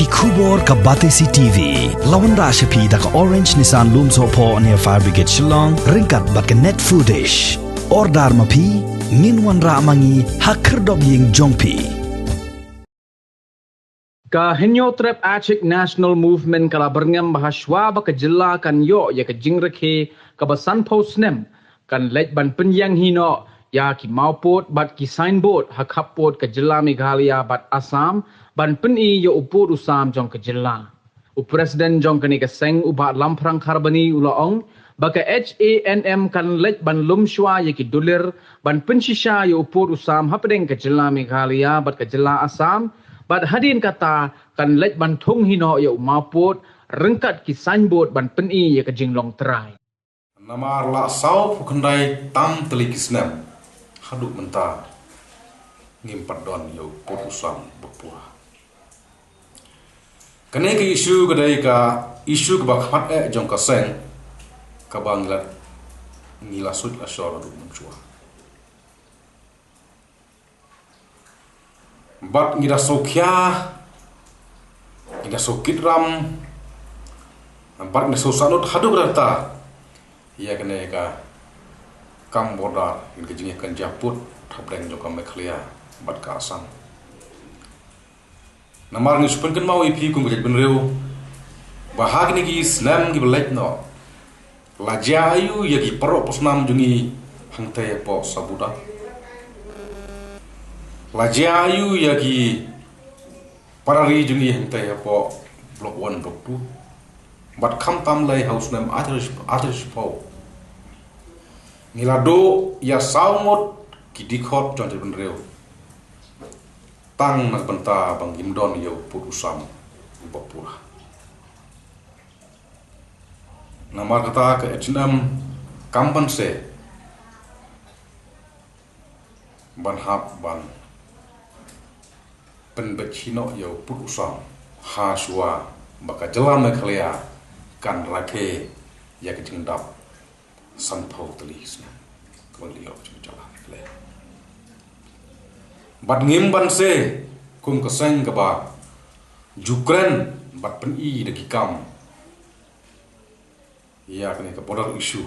Kubor ka Batesi TV. Lawan Rashapi da ka Orange Nissan Loom Sopo near Fire Brigade Shillong. Ringkat bat ka net foodish. Ordar mapi. Minwan Ramangi Hakerdog Ying Jongpi. Ka henyo trap achik national movement kala Byrngem bahaswa ba ka jilla kan yo ya ka jingrekhe ka basan posnem kan lej ban Pynïeng hino ya ki Mawpud bat ki signboard ha Khappud ka jilla Meghalaya bat Assam ban Pynïeng yo upur usam jong ka jilla. Presiden jong kani ka seng uba lamprang kharbani ulaong baka Hanm kan lej ban lumshwa ya ki dulir ban Pynïeng yo upur usam hapdeng ka jilla Meghalaya bat ka jilla Assam. Bat hadin kata kan lej ban Thung hino ya Mawpud rengkat ki signboard ban Pynïeng ya ka jinglong terai. Namar la sau pukandai tam telik isnem haduk menta ngimpat don yo putusam bepua. Kene ke isu kedai ka isu ke bakhat jong ka seng ka banglat ngilasut asor du mencua. Bat ngida sokya ngida sokit ram bat ngida sosanut hadu berata ia kena ka kam border in kejingnya kan japut thabreng jokam Meghalaya bat ka Assam namar ngi supen kan mau ipi kum bejat benreu bahag ni gi snam gi belek no lajayu ya gi pro posnam jungi hangte po sabuda lajayu yagi parari jungi hente po blok 1 blok 2 bat kham tam lai house nam atrish po ngilado ya saumot ki dikhot jon ben reu tang nak benta bang imdon yo putusam bopura namar kata ke hnam kampanse ban hap ban penbechino yo putusam haswa baka jela Meghalaya kan rakhe ya ke jingdap sanpau telis kembali yo jela Meghalaya bat ngimban se kum keseng ke ba Ukraine bat Pynïeng de kikam ya kene ke border issue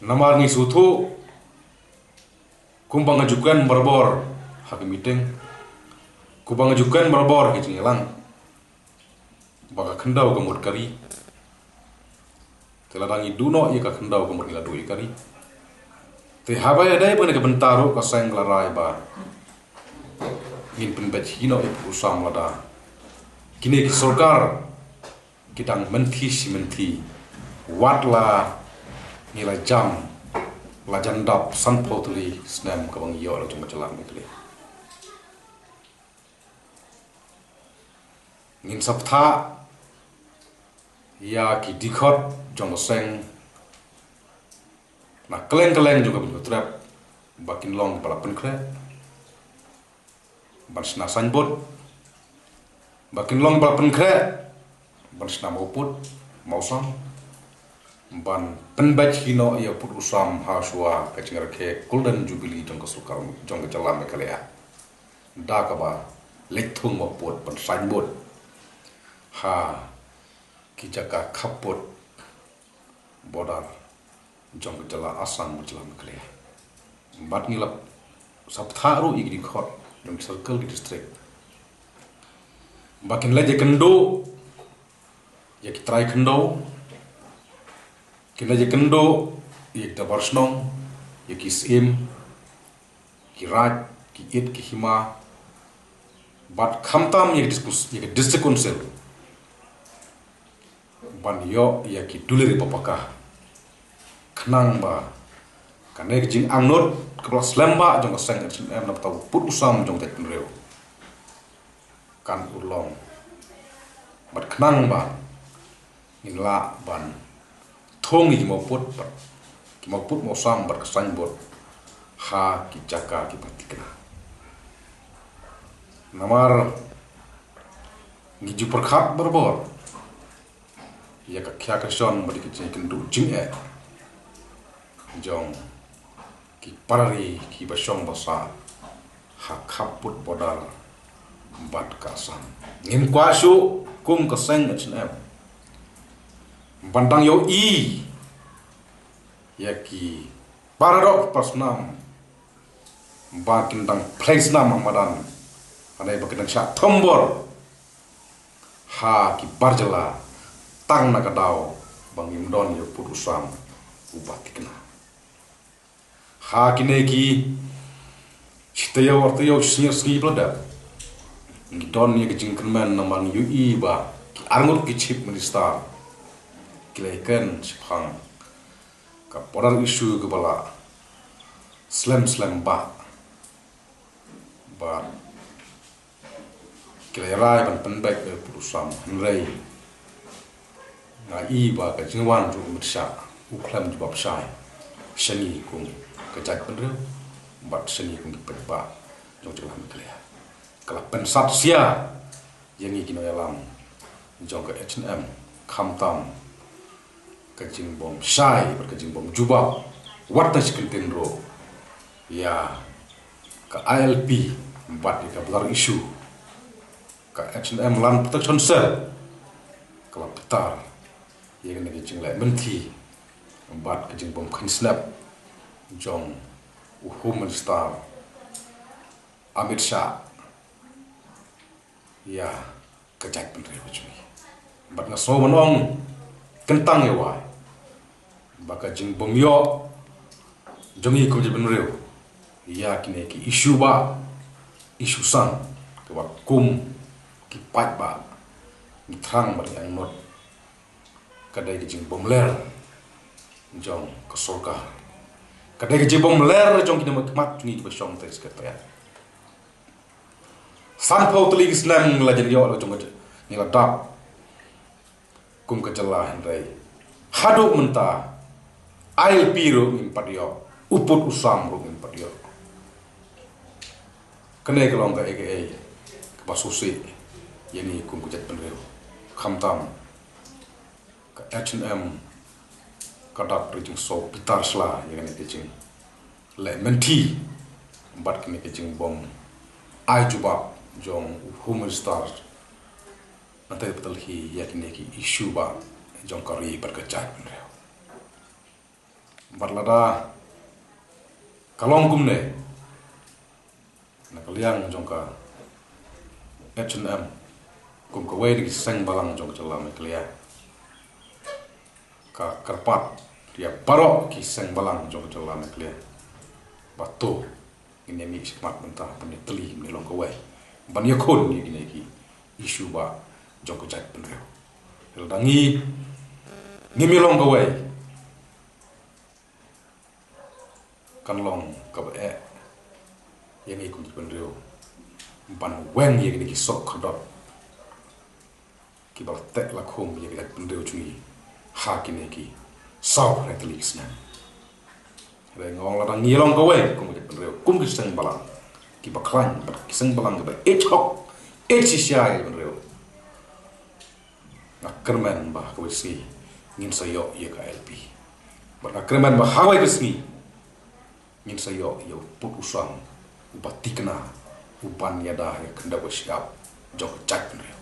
namar ni sutu kumbang ajukan berbor hakim meeting kumbang ajukan berbor gitu ngelang baka kendau kemud kari teladangi duno ia ka kendau kemud ila dui kari te habai adai pun ke bentaro ka sang larai ba ngin penbet hino usam lada kini ki sarkar kitang menti simenti watla nila jam la jandap san potli snam ka bang yo la tu machalang Meghalaya ngin saptha ya ki dikhot jong seng na keleng juga bin trap bakin long pala penkre bansna signboard bakin long pala penkre bansna Mawpud mausam ban penbach hino ya putusam haswa kacingrakhe golden jubilee jong kasukar jong jala Meghalaya da ka ba lethung Mawpud ban signboard ha kijaka Khappud border jong jala Assam jala Meghalaya bat ngilap saptharu igri khot jong circle di district bakin leje kendo ya kitrai kendo kina je kendo yek da barsnong yek isim ki raj ki it ki hima bat khamtam yek district council ban yo ya ki duleri papaka khnang ba kanek jing angnot kepala slamba jong seng em na tau put usam jong tek penreu kan ulong bat khnang ba ningla ban Thung ki Mawpud mausam bat signboard ha ki jaka ki patikna namar ngiju perkhat berbor ya ka kya kason bat ki kendu jing jong ki parari ki basong basa ha Khappud border bat kasan ngim kwasu kum kaseng Hanm bandang yo i yaki paradok pasnam bakin dang place nam amadan anai bakin sha thombor ha ki barjala tang nakadao bangim don yo purusam ubatikna ha kineki chitayo ortayo sngi blada ngi don ye jingkan man namang yu iba ki arngut ki chip minister kileken siphang ka porar isu ke bala slam ba kilai ban penbek purusam hanrei na iba ka jingwan ju mitsha uklam ju bab sai shani kung ka jat penre bat shani kung petba jong jong ham kala pensat sia yang ini kino yalam jong ka Hanm khamtam ka jing bom sai ber ka jing bom juba wat tas kintin ro ya ka ILP bat ka blar isu ka Hanm lan protection cell kala petar yang ini jing lai menti bat ka jing bom khin snap jong home minister Amit Shah ya kejat penri bujui bat na so manong kentang ya wa baka jing bom yo jongi ko je benreu ya kine ki isu ba isu sang ke wa kum ki pat ba ni thang ba yang not kadai ki jing bom ler jong ko sorka kadai ki jing bom ler jong ki mat ni ba shong tes ka ta san pau tuli Hanm la jen yo lo jong ni la dap kum ka jala Hanrei hadu menta ILP ro min padio uput usam ro min padio kene ka long ka aka ka basusi yani kum ka jet penreu khamtam ka Hanm ka dap ri jing so pitar sla yani ke jing le menti bat kene ke jing bom ai juba jong home star nanti betul hi yakni ki isu ba jong kari berkecah penreu barlada kalong kumne nak liang jong ka Hanm kum ka wei di seng balang jong celam kelia ka karpat dia parok ki seng balang jong celam kelia batu ini mi smart mentah peni teli ni long ka wei ban yakon ni gini ki isu ba jong ko jat penreu el dangi ngimilong ka wei kan long ka ba yang ikut penreu ban weng ye gini ki sok khodot ki ba tek la khom ye gini penreu chui ha kini ki saw na telisna re ngong la dangi long ka wei kum ki penreu kum ki seng balang ki baklan ki seng balang ke ba hok sisiai benreu nak kerman bah ko si ngin sayo ye ka LP ba nak kerman ba hawai besni ngin sayo yo put usang ubatikna uban yada ya kenda ba siap jok cak benreu